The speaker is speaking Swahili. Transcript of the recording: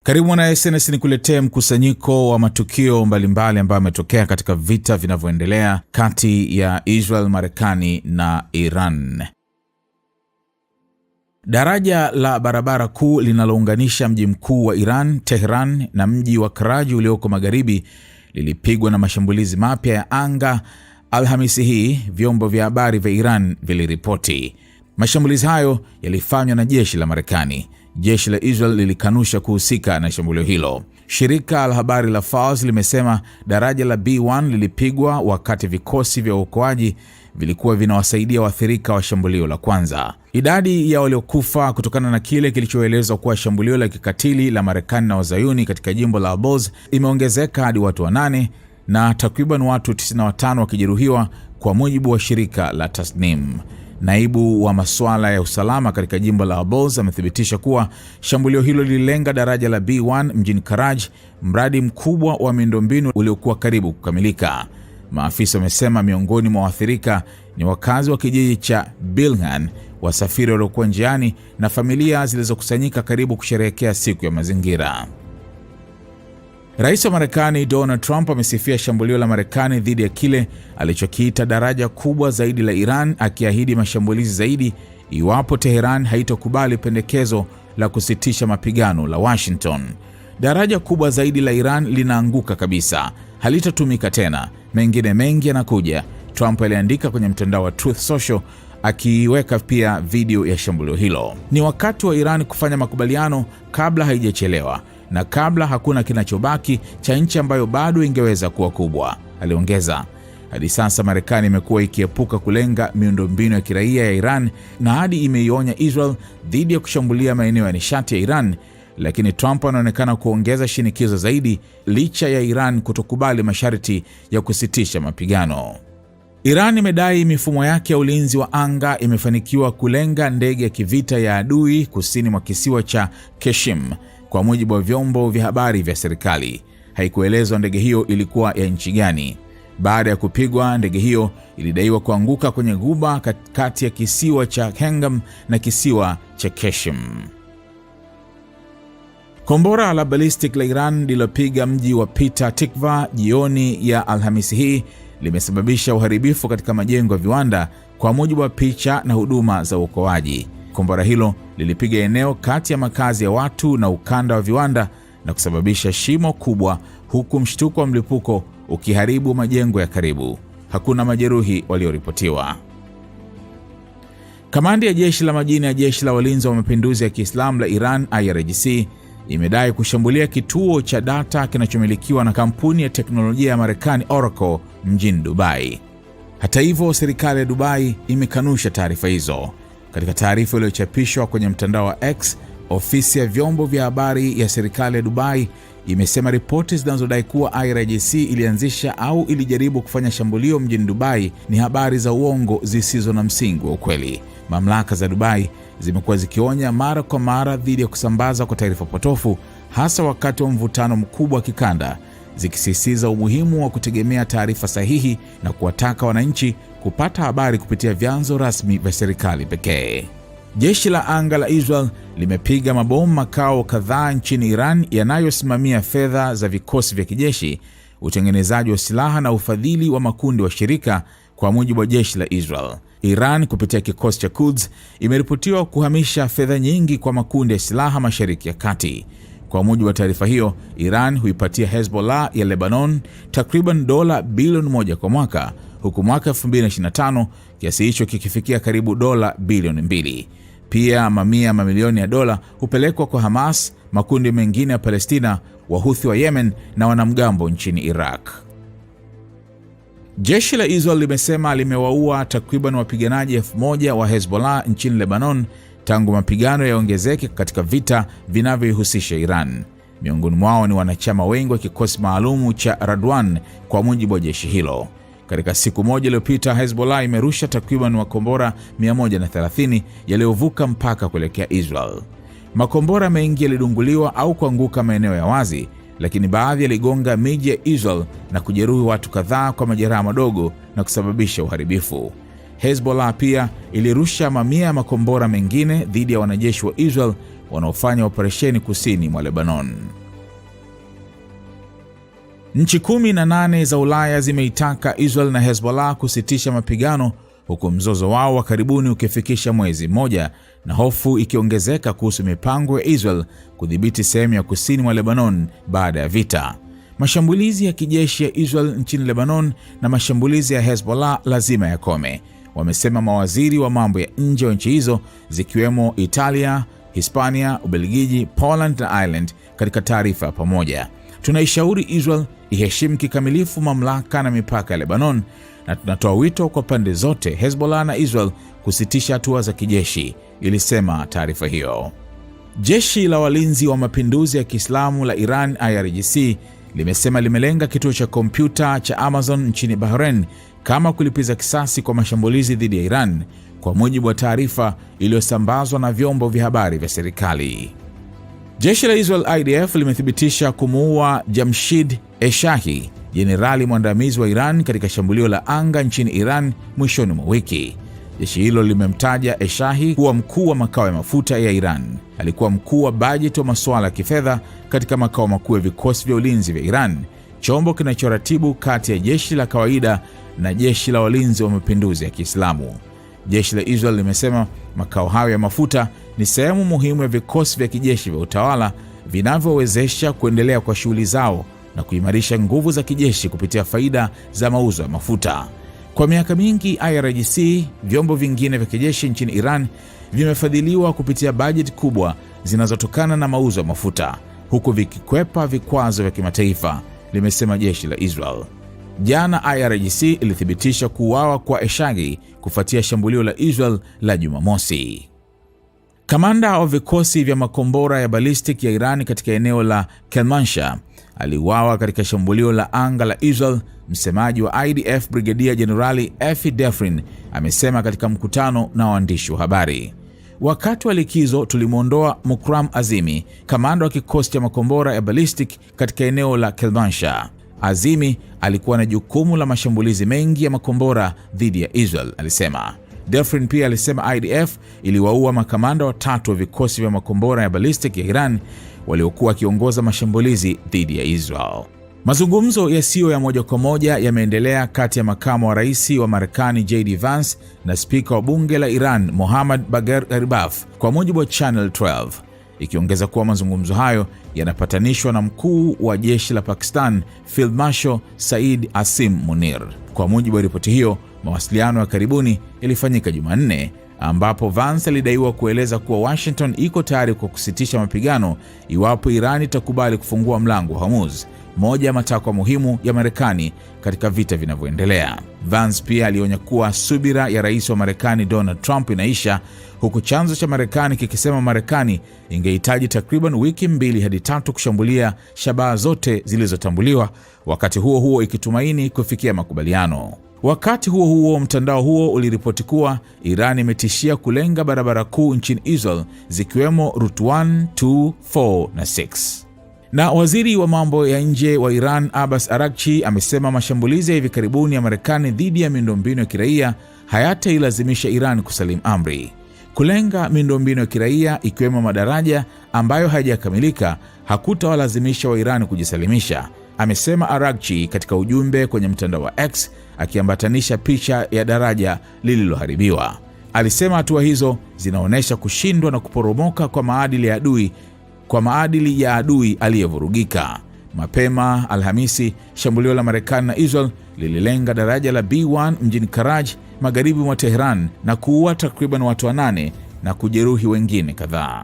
Karibu na SNS nikuletee mkusanyiko wa matukio mbalimbali ambayo yametokea katika vita vinavyoendelea kati ya Israel, Marekani na Iran. Daraja la barabara kuu linalounganisha mji mkuu wa Iran, Tehran, na mji wa Karaj ulioko magharibi lilipigwa na mashambulizi mapya ya anga Alhamisi hii, vyombo vya habari vya Iran viliripoti. Mashambulizi hayo yalifanywa na jeshi la Marekani. Jeshi la Israel lilikanusha kuhusika na shambulio hilo. Shirika la habari la Fars limesema daraja la B1 lilipigwa wakati vikosi vya uokoaji vilikuwa vinawasaidia waathirika wa shambulio la kwanza. Idadi ya waliokufa kutokana na kile kilichoelezwa kuwa shambulio la kikatili la Marekani na Wazayuni katika jimbo la Alborz imeongezeka hadi watu 8 na takriban watu 95 wakijeruhiwa, kwa mujibu wa shirika la Tasnim. Naibu wa masuala ya usalama katika jimbo la Alborz amethibitisha kuwa shambulio hilo lililenga daraja la B1 mjini Karaj, mradi mkubwa wa miundombinu uliokuwa karibu kukamilika. Maafisa wamesema miongoni mwa waathirika ni wakazi wa kijiji cha Bilhan, wasafiri waliokuwa njiani na familia zilizokusanyika karibu kusherehekea siku ya mazingira. Rais wa Marekani Donald Trump amesifia shambulio la Marekani dhidi ya kile alichokiita daraja kubwa zaidi la Iran, akiahidi mashambulizi zaidi iwapo Tehran haitokubali pendekezo la kusitisha mapigano la Washington. Daraja kubwa zaidi la Iran linaanguka kabisa, halitatumika tena, mengine mengi yanakuja, Trump aliandika kwenye mtandao wa Truth Social, akiweka pia video ya shambulio hilo. Ni wakati wa Iran kufanya makubaliano kabla haijachelewa, na kabla hakuna kinachobaki cha nchi ambayo bado ingeweza kuwa kubwa, aliongeza. Hadi sasa Marekani imekuwa ikiepuka kulenga miundombinu ya kiraia ya Iran na hadi imeionya Israel dhidi ya kushambulia maeneo ya nishati ya Iran, lakini Trump anaonekana kuongeza shinikizo zaidi licha ya Iran kutokubali masharti ya kusitisha mapigano. Iran imedai mifumo yake ya ulinzi wa anga imefanikiwa kulenga ndege ya kivita ya adui kusini mwa kisiwa cha Keshim, kwa mujibu wa vyombo vya habari vya serikali. Haikuelezwa ndege hiyo ilikuwa ya nchi gani. Baada ya kupigwa, ndege hiyo ilidaiwa kuanguka kwenye ghuba kati ya kisiwa cha Hengam na kisiwa cha Keshim. Kombora la ballistic la Iran lililopiga mji wa Petah Tikva jioni ya Alhamisi hii limesababisha uharibifu katika majengo ya viwanda, kwa mujibu wa picha na huduma za uokoaji. Kombora hilo lilipiga eneo kati ya makazi ya watu na ukanda wa viwanda na kusababisha shimo kubwa, huku mshtuko wa mlipuko ukiharibu majengo ya karibu. Hakuna majeruhi walioripotiwa. Kamandi ya jeshi la majini ya jeshi la walinzi wa mapinduzi ya Kiislamu la Iran IRGC imedai kushambulia kituo cha data kinachomilikiwa na kampuni ya teknolojia ya Marekani Oracle mjini Dubai. Hata hivyo, serikali ya Dubai imekanusha taarifa hizo. Katika taarifa iliyochapishwa kwenye mtandao wa X, ofisi ya vyombo vya habari ya serikali ya Dubai imesema ripoti zinazodai kuwa IRGC ilianzisha au ilijaribu kufanya shambulio mjini Dubai ni habari za uongo zisizo na msingi wa ukweli. Mamlaka za Dubai zimekuwa zikionya mara kwa mara dhidi ya kusambaza kwa taarifa potofu, hasa wakati wa mvutano mkubwa wa kikanda, zikisisitiza umuhimu wa kutegemea taarifa sahihi na kuwataka wananchi kupata habari kupitia vyanzo rasmi vya serikali pekee. Jeshi la anga la Israel limepiga mabomu makao kadhaa nchini Iran yanayosimamia fedha za vikosi vya kijeshi, utengenezaji wa silaha na ufadhili wa makundi wa shirika, kwa mujibu wa jeshi la Israel. Iran kupitia kikosi cha Quds imeripotiwa kuhamisha fedha nyingi kwa makundi ya silaha Mashariki ya Kati. Kwa mujibu wa taarifa hiyo, Iran huipatia Hezbollah ya Lebanon takriban dola bilioni 1 kwa mwaka, huku mwaka 2025 kiasi hicho kikifikia karibu dola bilioni 2. Pia mamilioni ya dola hupelekwa kwa Hamas, makundi mengine ya Palestina, Wahuthi wa Yemen na wanamgambo nchini Iraq. Jeshi la Israel limesema limewaua takriban wapiganaji 1000 wa Hezbollah nchini Lebanon tangu mapigano yaongezeke katika vita vinavyoihusisha Iran. Miongoni mwao ni wanachama wengi wa kikosi maalumu cha Radwan, kwa mujibu wa jeshi hilo. Katika siku moja iliyopita, Hezbollah imerusha takriban makombora 130 yaliyovuka mpaka kuelekea Israel. Makombora mengi yalidunguliwa au kuanguka maeneo ya wazi, lakini baadhi yaligonga miji ya Israel na kujeruhi watu kadhaa kwa majeraha madogo na kusababisha uharibifu. Hezbollah pia ilirusha mamia ya makombora mengine dhidi ya wanajeshi wa Israel wanaofanya operesheni kusini mwa Lebanon. Nchi 18 za Ulaya zimeitaka Israel na Hezbollah kusitisha mapigano, huku mzozo wao wa karibuni ukifikisha mwezi mmoja na hofu ikiongezeka kuhusu mipango ya Israel kudhibiti sehemu ya kusini mwa Lebanon baada ya vita. Mashambulizi ya kijeshi ya Israel nchini Lebanon na mashambulizi ya Hezbollah lazima yakome, wamesema mawaziri wa mambo ya nje wa nchi hizo zikiwemo Italia, Hispania, Ubelgiji, Poland na Ireland katika taarifa ya pamoja. Tunaishauri Israel iheshimu kikamilifu mamlaka na mipaka ya Lebanon, na tunatoa wito kwa pande zote, Hezbollah na Israel, kusitisha hatua za kijeshi, ilisema taarifa hiyo. Jeshi la walinzi wa mapinduzi ya Kiislamu la Iran IRGC limesema limelenga kituo cha kompyuta cha Amazon nchini Bahrain kama kulipiza kisasi kwa mashambulizi dhidi ya Iran, kwa mujibu wa taarifa iliyosambazwa na vyombo vya habari vya serikali. Jeshi la Israel IDF limethibitisha kumuua Jamshid Eshahi, jenerali mwandamizi wa Iran, katika shambulio la anga nchini Iran mwishoni mwa wiki. Jeshi hilo limemtaja Eshahi kuwa mkuu wa makao ya mafuta ya Iran. Alikuwa mkuu wa bajeti wa masuala ya kifedha katika makao makuu ya vikosi vya ulinzi vya Iran, chombo kinachoratibu kati ya jeshi la kawaida na jeshi la walinzi wa mapinduzi ya Kiislamu. Jeshi la Israel limesema makao hayo ya mafuta ni sehemu muhimu ya vikosi vya kijeshi vya utawala vinavyowezesha kuendelea kwa shughuli zao na kuimarisha nguvu za kijeshi kupitia faida za mauzo ya mafuta. Kwa miaka mingi, IRGC, vyombo vingine vya kijeshi nchini Iran, vimefadhiliwa kupitia bajeti kubwa zinazotokana na mauzo ya mafuta, huku vikikwepa vikwazo vya kimataifa, limesema jeshi la Israel. Jana IRGC ilithibitisha kuuawa kwa Eshagi kufuatia shambulio la Israel la Jumamosi. Kamanda wa vikosi vya makombora ya ballistic ya Iran katika eneo la Kermanshah aliuawa katika shambulio la anga la Israel, msemaji wa IDF Brigedia Jenerali Efi Defrin amesema katika mkutano na waandishi wa habari. Wakati wa likizo tulimwondoa Mukram Azimi, kamanda wa kikosi cha makombora ya ballistic katika eneo la Kermanshah. Azimi alikuwa na jukumu la mashambulizi mengi ya makombora dhidi ya Israel, alisema. Defrin pia alisema IDF iliwaua makamanda watatu wa vikosi vya makombora ya ballistic ya Iran waliokuwa wakiongoza mashambulizi dhidi ya Israel. Mazungumzo yasiyo ya moja kwa moja yameendelea kati ya makamu wa rais wa Marekani JD Vance na spika wa bunge la Iran Mohammad Bagher Gharibaf, kwa mujibu wa Channel 12, ikiongeza kuwa mazungumzo hayo yanapatanishwa na mkuu wa jeshi la Pakistan Field Marshal Said Asim Munir. Kwa mujibu wa ripoti hiyo, mawasiliano ya karibuni yalifanyika Jumanne, ambapo Vance alidaiwa kueleza kuwa Washington iko tayari kwa kusitisha mapigano iwapo Iran itakubali kufungua mlango wa Hormuz, moja ya matakwa muhimu ya Marekani katika vita vinavyoendelea. Vance pia alionya kuwa subira ya rais wa Marekani Donald Trump inaisha, huku chanzo cha Marekani kikisema Marekani ingehitaji takriban wiki 2 hadi 3 kushambulia shabaha zote zilizotambuliwa, wakati huo huo ikitumaini kufikia makubaliano. Wakati huo huo, mtandao huo uliripoti kuwa Iran imetishia kulenga barabara kuu nchini Israel, zikiwemo Route 1, 2, 4 na 6. Na waziri wa mambo ya nje wa Iran Abbas Araghchi amesema mashambulizi ya hivi karibuni ya Marekani dhidi ya miundombinu ya kiraia hayatailazimisha Iran kusalimu amri. Kulenga miundombinu ya kiraia ikiwemo madaraja ambayo hayajakamilika hakutawalazimisha wa Iran kujisalimisha, amesema Araghchi katika ujumbe kwenye mtandao wa X, akiambatanisha picha ya daraja lililoharibiwa. Alisema hatua hizo zinaonyesha kushindwa na kuporomoka kwa maadili ya adui aliyevurugika. Mapema Alhamisi, shambulio la Marekani na Israel lililenga daraja la B1 mjini Karaj, magharibi mwa Tehran, na kuua takriban watu 8 na kujeruhi wengine kadhaa.